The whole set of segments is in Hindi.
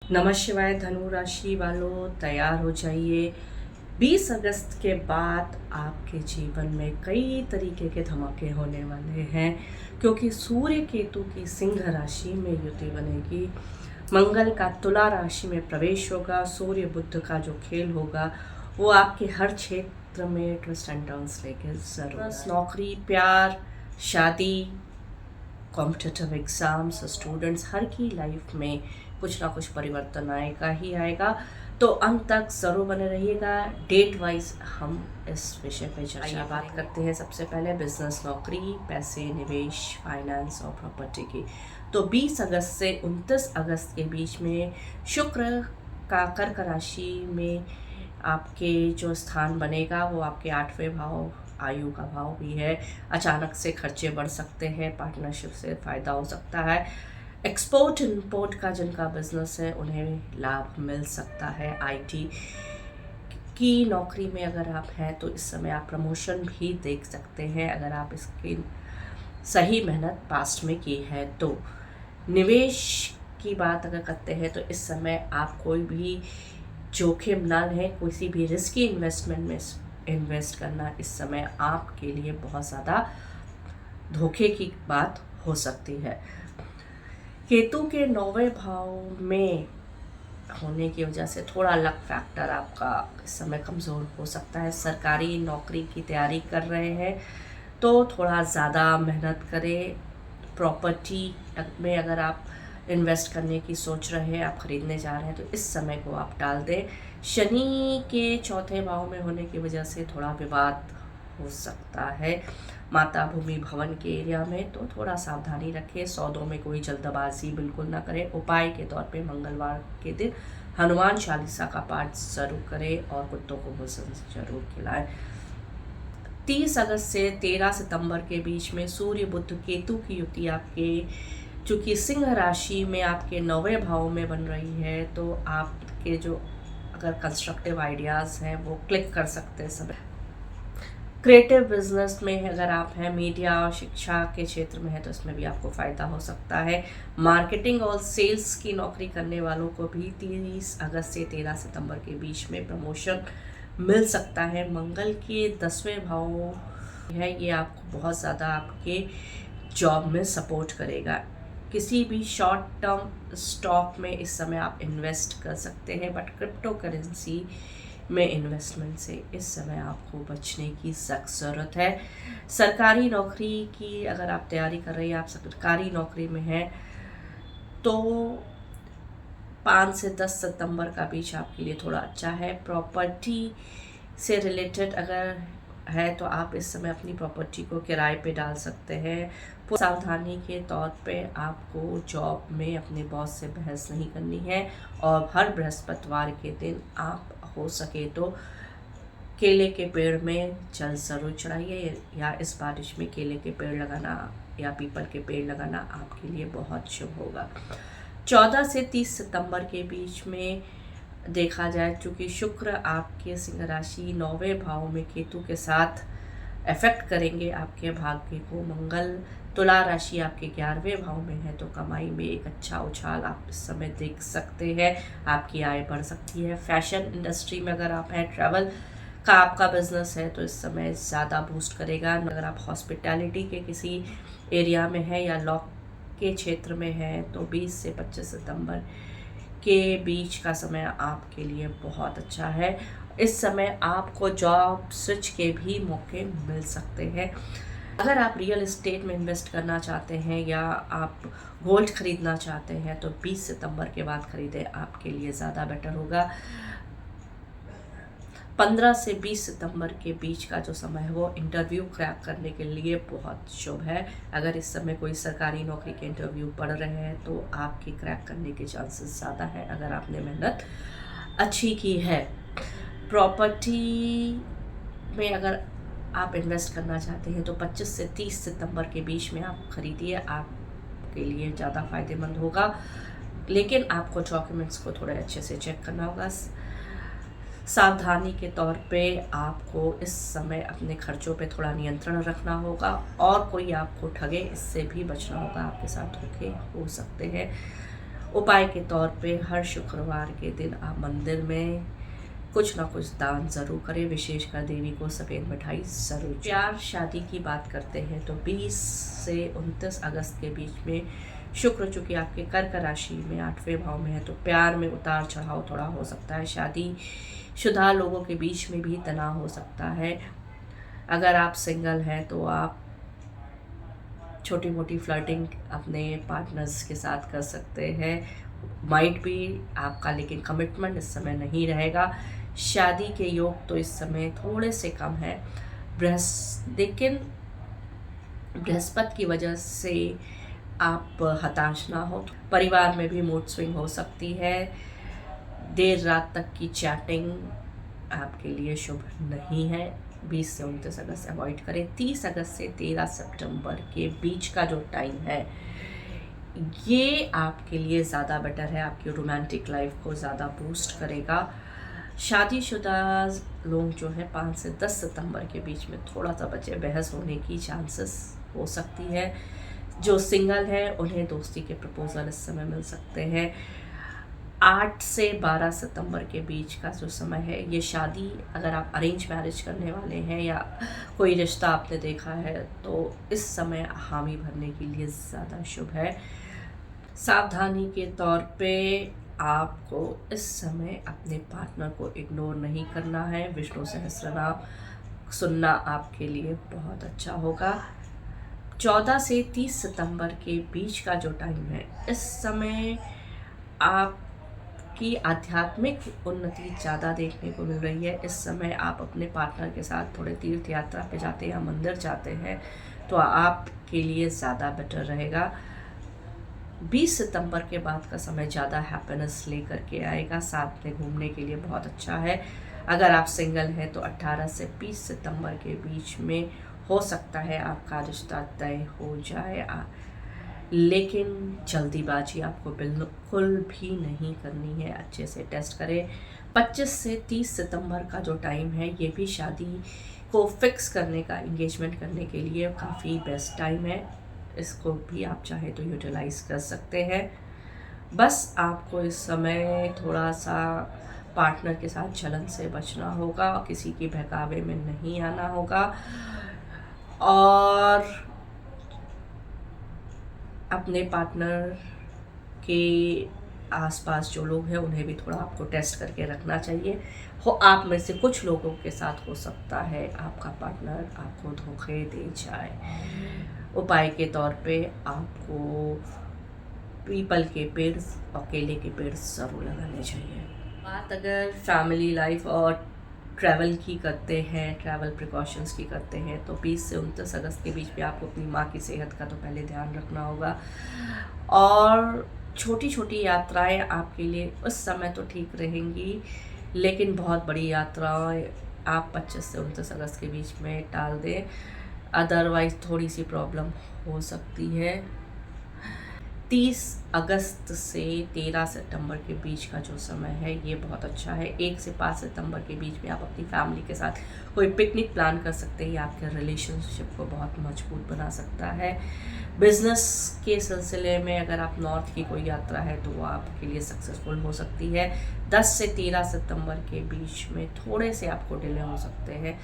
नमः शिवाय धनु राशि वालों, तैयार हो जाइए। 20 अगस्त के बाद आपके जीवन में कई तरीके के धमाके होने वाले हैं, क्योंकि सूर्य केतु की सिंह राशि में युति बनेगी। मंगल का तुला राशि में प्रवेश होगा। सूर्य बुध का जो खेल होगा वो आपके हर क्षेत्र में ट्विस्ट एंड टर्न्स लेके जरूर। नौकरी, प्यार, शादी, कॉम्पिटिटिव एग्ज़ाम्स, स्टूडेंट्स, हर की लाइफ में कुछ ना कुछ परिवर्तन आएगा ही आएगा। तो अंत तक ज़रूर बने रहिएगा। डेट वाइज हम इस विषय पे चर्चा बात करते हैं। सबसे पहले बिजनेस, नौकरी, पैसे, निवेश, फाइनेंस और प्रॉपर्टी की। तो 20 अगस्त से 29 अगस्त के बीच में शुक्र का कर्क राशि में आपके जो स्थान बनेगा वो आपके 8वें भाव, आयु का भाव भी है। अचानक से खर्चे बढ़ सकते हैं, पार्टनरशिप से फ़ायदा हो सकता है। एक्सपोर्ट इंपोर्ट का जिनका बिजनेस है उन्हें लाभ मिल सकता है। आईटी की नौकरी में अगर आप हैं तो इस समय आप प्रमोशन भी देख सकते हैं, अगर आप इसकी सही मेहनत पास्ट में की है तो। निवेश की बात अगर करते हैं तो इस समय आप कोई भी जोखिम ना लें, किसी भी रिस्की इन्वेस्टमेंट में इन्वेस्ट करना इस समय आपके लिए बहुत ज़्यादा धोखे की बात हो सकती है। केतु के 9वें भाव में होने की वजह से थोड़ा लक फैक्टर आपका इस समय कमज़ोर हो सकता है। सरकारी नौकरी की तैयारी कर रहे हैं तो थोड़ा ज़्यादा मेहनत करें। प्रॉपर्टी में अगर आप इन्वेस्ट करने की सोच रहे हैं, आप ख़रीदने जा रहे हैं तो इस समय को आप टाल दें। शनि के 4थे भाव में होने की वजह से थोड़ा विवाद हो सकता है माता भूमि भवन के एरिया में, तो थोड़ा सावधानी रखें। सौदों में कोई जल्दबाजी बिल्कुल ना करें। उपाय के तौर पे मंगलवार के दिन हनुमान चालीसा का पाठ जरूर करें और कुत्तों को भोजन जरूर खिलाएं। 30 अगस्त से 13 सितंबर के बीच में सूर्य बुध केतु की युति आपके चूँकि सिंह राशि में आपके 9वें भाव में बन रही है, तो आपके जो अगर कंस्ट्रक्टिव आइडियाज़ हैं वो क्लिक कर सकते हैं समय। क्रिएटिव बिजनेस में अगर आप हैं, मीडिया और शिक्षा के क्षेत्र में है तो इसमें भी आपको फ़ायदा हो सकता है। मार्केटिंग और सेल्स की नौकरी करने वालों को भी 30 अगस्त से 13 सितंबर के बीच में प्रमोशन मिल सकता है। मंगल के 10वें भाव है, ये आपको बहुत ज़्यादा आपके जॉब में सपोर्ट करेगा। किसी भी शॉर्ट टर्म स्टॉक में इस समय आप इन्वेस्ट कर सकते हैं, बट क्रिप्टो करेंसी में इन्वेस्टमेंट से इस समय आपको बचने की सख्त ज़रूरत है। सरकारी नौकरी की अगर आप तैयारी कर रही हैं, आप सरकारी नौकरी में हैं तो 5 से 10 सितंबर का बीच आपके लिए थोड़ा अच्छा है। प्रॉपर्टी से रिलेटेड अगर है तो आप इस समय अपनी प्रॉपर्टी को किराए पे डाल सकते हैं। सावधानी के तौर पे आपको जॉब में अपने बॉस से बहस नहीं करनी है, और हर बृहस्पतिवार के दिन आप हो सके तो केले के पेड़ में जल जरूर चढ़ाइए, या इस बारिश में केले के पेड़ लगाना या पीपल के पेड़ लगाना आपके लिए बहुत शुभ होगा। 14 से 30 सितंबर के बीच में देखा जाए, चूँकि शुक्र आपके सिंह राशि 9वें भाव में केतु के साथ अफेक्ट करेंगे आपके भाग्य को। मंगल तुला राशि आपके 11वें भाव में है तो कमाई में एक अच्छा उछाल आप इस समय देख सकते हैं। आपकी आय बढ़ सकती है। फैशन इंडस्ट्री में अगर आप हैं, ट्रैवल का आपका बिजनेस है तो इस समय ज़्यादा बूस्ट करेगा। अगर आप हॉस्पिटैलिटी के किसी एरिया में हैं या लॉ के क्षेत्र में हैं तो 20 से 25 सितंबर के बीच का समय आपके लिए बहुत अच्छा है। इस समय आपको जॉब स्विच के भी मौके मिल सकते हैं। अगर आप रियल एस्टेट में इन्वेस्ट करना चाहते हैं या आप गोल्ड खरीदना चाहते हैं तो 20 सितंबर के बाद खरीदें, आपके लिए ज़्यादा बेटर होगा। 15 से 20 सितंबर के बीच का जो समय है वो इंटरव्यू क्रैक करने के लिए बहुत शुभ है। अगर इस समय कोई सरकारी नौकरी के इंटरव्यू पढ़ रहे हैं तो आपके क्रैक करने के चांसेस ज़्यादा है, अगर आपने मेहनत अच्छी की है। प्रॉपर्टी में अगर आप इन्वेस्ट करना चाहते हैं तो 25 से 30 सितंबर के बीच में आप खरीदिए, आपके लिए ज़्यादा फ़ायदेमंद होगा। लेकिन आपको डॉक्यूमेंट्स को थोड़े अच्छे से चेक करना होगा। सावधानी के तौर पे आपको इस समय अपने खर्चों पे थोड़ा नियंत्रण रखना होगा, और कोई आपको ठगे इससे भी बचना होगा। आपके साथ धोखे हो सकते हैं। उपाय के तौर पे हर शुक्रवार के दिन आप मंदिर में कुछ ना कुछ दान ज़रूर करें, विशेषकर देवी को सफ़ेद मिठाई ज़रूर। प्यार शादी की बात करते हैं तो 20 से 29 अगस्त के बीच में शुक्र चूँकि आपके कर्क राशि में 8वें भाव में है, तो प्यार में उतार चढ़ाव थोड़ा हो सकता है। शादी शुदा लोगों के बीच में भी तनाव हो सकता है। अगर आप सिंगल हैं तो आप छोटी मोटी फ्लर्टिंग अपने पार्टनर्स के साथ कर सकते हैं, माइट भी आपका, लेकिन कमिटमेंट इस समय नहीं रहेगा। शादी के योग तो इस समय थोड़े से कम है, लेकिन बृहस्पति की वजह से आप हताश ना हो। परिवार में भी मूड स्विंग हो सकती है। देर रात तक की चैटिंग आपके लिए शुभ नहीं है। 20 से 29 अगस्त अवॉइड करें। 30 अगस्त से 13 सितंबर के बीच का जो टाइम है ये आपके लिए ज़्यादा बेटर है, आपकी रोमांटिक लाइफ को ज़्यादा बूस्ट करेगा। शादीशुदा लोग जो है 5 से 10 सितंबर के बीच में थोड़ा सा बचे, बहस होने की चांसेस हो सकती है। जो सिंगल है उन्हें दोस्ती के प्रपोजल इस समय मिल सकते हैं। 8 से 12 सितंबर के बीच का जो समय है ये शादी, अगर आप अरेंज मैरिज करने वाले हैं या कोई रिश्ता आपने देखा है तो इस समय हामी भरने के लिए ज़्यादा शुभ है। सावधानी के तौर पे आपको इस समय अपने पार्टनर को इग्नोर नहीं करना है। विष्णु सहस्त्रनाम सुनना आपके लिए बहुत अच्छा होगा। 14 से 30 सितंबर के बीच का जो टाइम है इस समय आपकी आध्यात्मिक उन्नति ज़्यादा देखने को मिल रही है। इस समय आप अपने पार्टनर के साथ थोड़े तीर्थ यात्रा पे जाते हैं या मंदिर जाते हैं तो आपके लिए ज़्यादा बेटर रहेगा। 20 सितंबर के बाद का समय ज़्यादा हैप्पीनेस लेकर के आएगा, साथ में घूमने के लिए बहुत अच्छा है। अगर आप सिंगल हैं तो 18 से 20 सितंबर के बीच में हो सकता है आपका रिश्ता तय हो जाए, लेकिन जल्दीबाजी आपको बिल्कुल भी नहीं करनी है। अच्छे से टेस्ट करें। 25 से 30 सितंबर का जो टाइम है ये भी शादी को फिक्स करने का, इंगेजमेंट करने के लिए काफ़ी बेस्ट टाइम है। इसको भी आप चाहे तो यूटिलाइज़ कर सकते हैं। बस आपको इस समय थोड़ा सा पार्टनर के साथ जलन से बचना होगा, किसी की बहकावे में नहीं आना होगा और अपने पार्टनर के आसपास जो लोग हैं उन्हें भी थोड़ा आपको टेस्ट करके रखना चाहिए। आप में से कुछ लोगों के साथ हो सकता है आपका पार्टनर आपको धोखे दे जाए। उपाय के तौर पे आपको पीपल के पेड़ और केले के पेड़ ज़रूर लगाने चाहिए। बात अगर फैमिली लाइफ और ट्रैवल की करते हैं, ट्रैवल प्रिकॉशंस की करते हैं तो 20 से 29 अगस्त के बीच में आपको अपनी माँ की सेहत का तो पहले ध्यान रखना होगा। और छोटी छोटी यात्राएं आपके लिए उस समय तो ठीक रहेंगी, लेकिन बहुत बड़ी यात्राएं आप 25 से 29 अगस्त के बीच में टाल दें, अदरवाइज़ थोड़ी सी प्रॉब्लम हो सकती है। 30 अगस्त से 13 सितंबर के बीच का जो समय है ये बहुत अच्छा है। 1 से 5 सितंबर के बीच में आप अपनी फैमिली के साथ कोई पिकनिक प्लान कर सकते हैं, ये आपके रिलेशनशिप को बहुत मजबूत बना सकता है। बिजनेस के सिलसिले में अगर आप नॉर्थ की कोई यात्रा है तो वो आपके लिए सक्सेसफुल हो सकती है। 10 से 13 सितंबर के बीच में थोड़े से आपको डिले हो सकते हैं।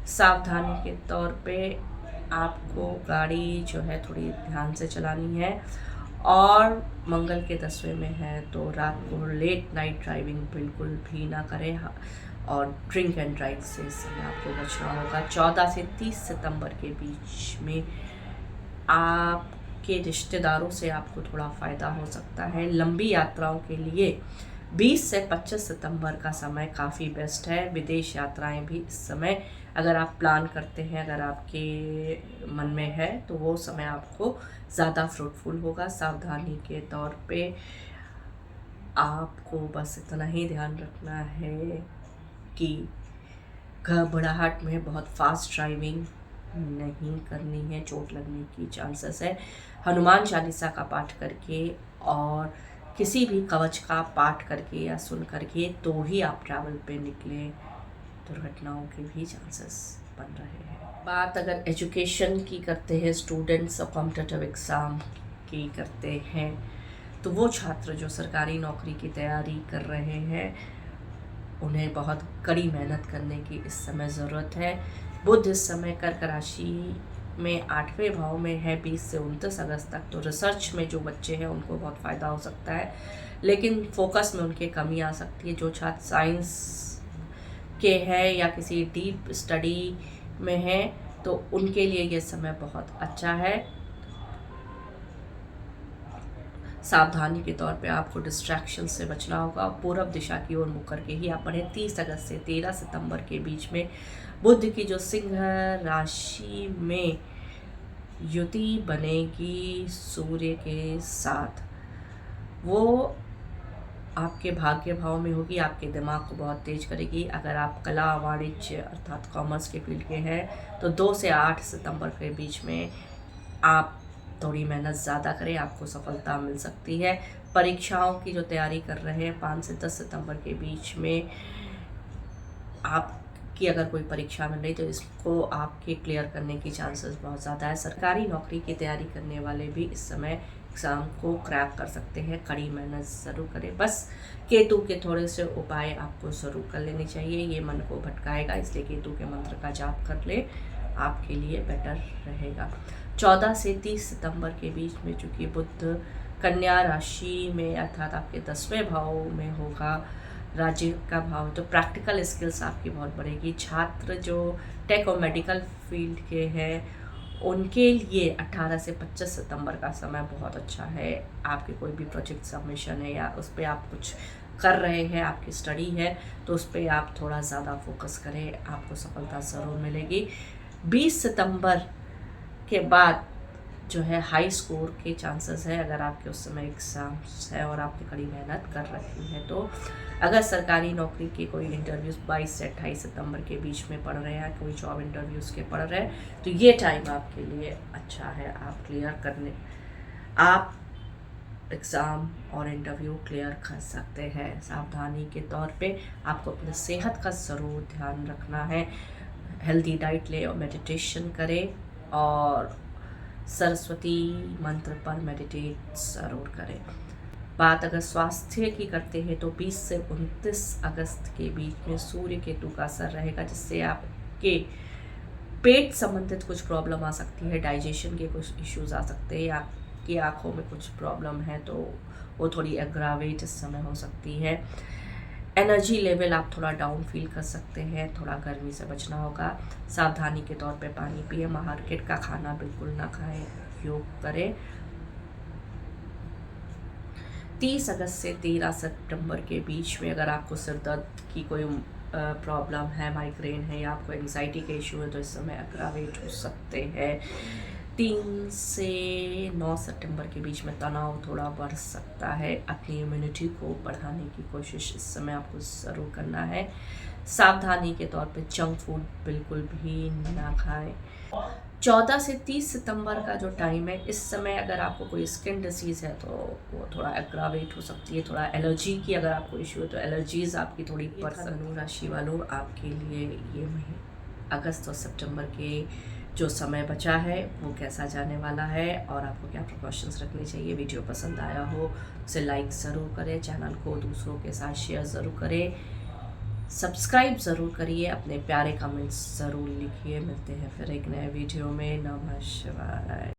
सावधानी के तौर पे आपको गाड़ी जो है थोड़ी ध्यान से चलानी है और मंगल के 10वें में है तो रात को लेट नाइट ड्राइविंग बिल्कुल भी ना करें और ड्रिंक एंड ड्राइव से इस समय आपको बचना होगा। 14 से 30 सितंबर के बीच में आपके रिश्तेदारों से आपको थोड़ा फ़ायदा हो सकता है। लंबी यात्राओं के लिए 20 से 25 सितंबर का समय काफ़ी बेस्ट है। विदेश यात्राएं भी इस समय अगर आप प्लान करते हैं, अगर आपके मन में है तो वो समय आपको ज़्यादा फ्रूटफुल होगा। सावधानी के तौर पे आपको बस इतना ही ध्यान रखना है कि घबराहट में बहुत फास्ट ड्राइविंग नहीं करनी है, चोट लगने की चांसेस है। हनुमान चालीसा का पाठ करके और किसी भी कवच का पाठ करके या सुन करके तो ही आप ट्रैवल पे निकलें, दुर्घटनाओं के भी चांसेस बन रहे हैं। बात अगर एजुकेशन की करते हैं, स्टूडेंट्स और कॉम्पिटिटिव एग्ज़ाम की करते हैं तो वो छात्र जो सरकारी नौकरी की तैयारी कर रहे हैं उन्हें बहुत कड़ी मेहनत करने की इस समय ज़रूरत है। बुध इस समय कर्क राशि में 8वें भाव में है 20 से 29 अगस्त तक। तो रिसर्च में जो बच्चे हैं उनको बहुत फ़ायदा हो सकता है, लेकिन फोकस में उनके कमी आ सकती है। जो छात्र साइंस के हैं या किसी डीप स्टडी में हैं तो उनके लिए ये समय बहुत अच्छा है। सावधानी के तौर पे आपको डिस्ट्रैक्शन से बचना होगा। पूर्व दिशा की ओर मुख करके ही आप बढ़ें। 30 अगस्त से 13 सितंबर के बीच में बुध की जो सिंह राशि में युति बनेगी सूर्य के साथ, वो आपके भाग्य भाव में होगी, आपके दिमाग को बहुत तेज करेगी। अगर आप कला वाणिज्य अर्थात कॉमर्स के फील्ड के हैं तो 2 से 8 सितंबर के बीच में आप थोड़ी मेहनत ज़्यादा करें, आपको सफलता मिल सकती है। परीक्षाओं की जो तैयारी कर रहे हैं 5 से 10 सितंबर के बीच में आपकी अगर कोई परीक्षा मिल रही तो इसको आपके क्लियर करने की चांसेस बहुत ज़्यादा है। सरकारी नौकरी की तैयारी करने वाले भी इस समय एग्ज़ाम को क्रैक कर सकते हैं। कड़ी मेहनत ज़रूर करें। बस केतु के थोड़े से उपाय आपको ज़रूर कर लेने चाहिए, ये मन को भटकाएगा, इसलिए केतु के मंत्र का जाप कर ले, आपके लिए बेटर रहेगा। 14 से 30 सितंबर के बीच में चूँकि बुध कन्या राशि में अर्थात आपके 10वें भाव में होगा, राज्य का भाव, तो प्रैक्टिकल स्किल्स आपकी बहुत बढ़ेगी। छात्र जो टेक और मेडिकल फील्ड के हैं उनके लिए 18 से 25 सितंबर का समय बहुत अच्छा है। आपके कोई भी प्रोजेक्ट सबमिशन है या उस पर आप कुछ कर रहे हैं, आपकी स्टडी है, तो उस पर आप थोड़ा ज़्यादा फोकस करें, आपको सफलता ज़रूर मिलेगी। 20 सितंबर के बाद जो है हाई स्कोर के चांसेस है अगर आपके उस समय एग्ज़ाम्स है और आपने कड़ी मेहनत कर रखी है। तो अगर सरकारी नौकरी के कोई इंटरव्यूज़ 22 से 28 सितंबर के बीच में पढ़ रहे हैं, कोई जॉब इंटरव्यूज़ के पढ़ रहे हैं, तो ये टाइम आपके लिए अच्छा है। आप एग्ज़ाम और इंटरव्यू क्लियर कर सकते हैं। सावधानी के तौर पे आपको अपनी सेहत का ज़रूर ध्यान रखना है। हेल्दी डाइट लें और मेडिटेशन करें, और सरस्वती मंत्र पर मेडिटेट ज़रूर करें। बात अगर स्वास्थ्य की करते हैं तो 20 से 29 अगस्त के बीच में सूर्य केतु का असर रहेगा, जिससे आपके पेट संबंधित कुछ प्रॉब्लम आ सकती है, डाइजेशन के कुछ इश्यूज आ सकते हैं, या आपकी आँखों में कुछ प्रॉब्लम है तो वो थोड़ी एग्रावेट इस समय हो सकती है। एनर्जी लेवल आप थोड़ा डाउन फील कर सकते हैं, थोड़ा गर्मी से बचना होगा। सावधानी के तौर पे पानी पिए, मार्केट का खाना बिल्कुल ना खाएं, योग करें। 30 अगस्त से 13 सितंबर के बीच में अगर आपको सिर दर्द की कोई प्रॉब्लम है, माइग्रेन है या आपको एंग्जाइटी के इशू है तो इस समय एग्रावेट हो सकते हैं। 3 से 9 सितंबर के बीच में तनाव थोड़ा बढ़ सकता है। अपनी इम्यूनिटी को बढ़ाने की कोशिश इस समय आपको ज़रूर करना है। सावधानी के तौर पे जंक फूड बिल्कुल भी ना खाएं। 14 से 30 सितंबर का जो टाइम है, इस समय अगर आपको कोई स्किन डिसीज़ है तो वो थोड़ा एग्रावेट हो सकती है। थोड़ा एलर्जी की अगर आपको इशू है तो एलर्जीज़ आपकी थोड़ी बढ़ सकती है। धनु राशि वालों, आपके लिए ये महीने अगस्त और सितंबर के जो समय बचा है वो कैसा जाने वाला है और आपको क्या प्रिकॉशंस रखने चाहिए। वीडियो पसंद आया हो उसे लाइक ज़रूर करें, चैनल को दूसरों के साथ शेयर ज़रूर करें, सब्सक्राइब ज़रूर करिए, अपने प्यारे कमेंट्स ज़रूर लिखिए। मिलते हैं फिर एक नए वीडियो में। नमः शिवाय।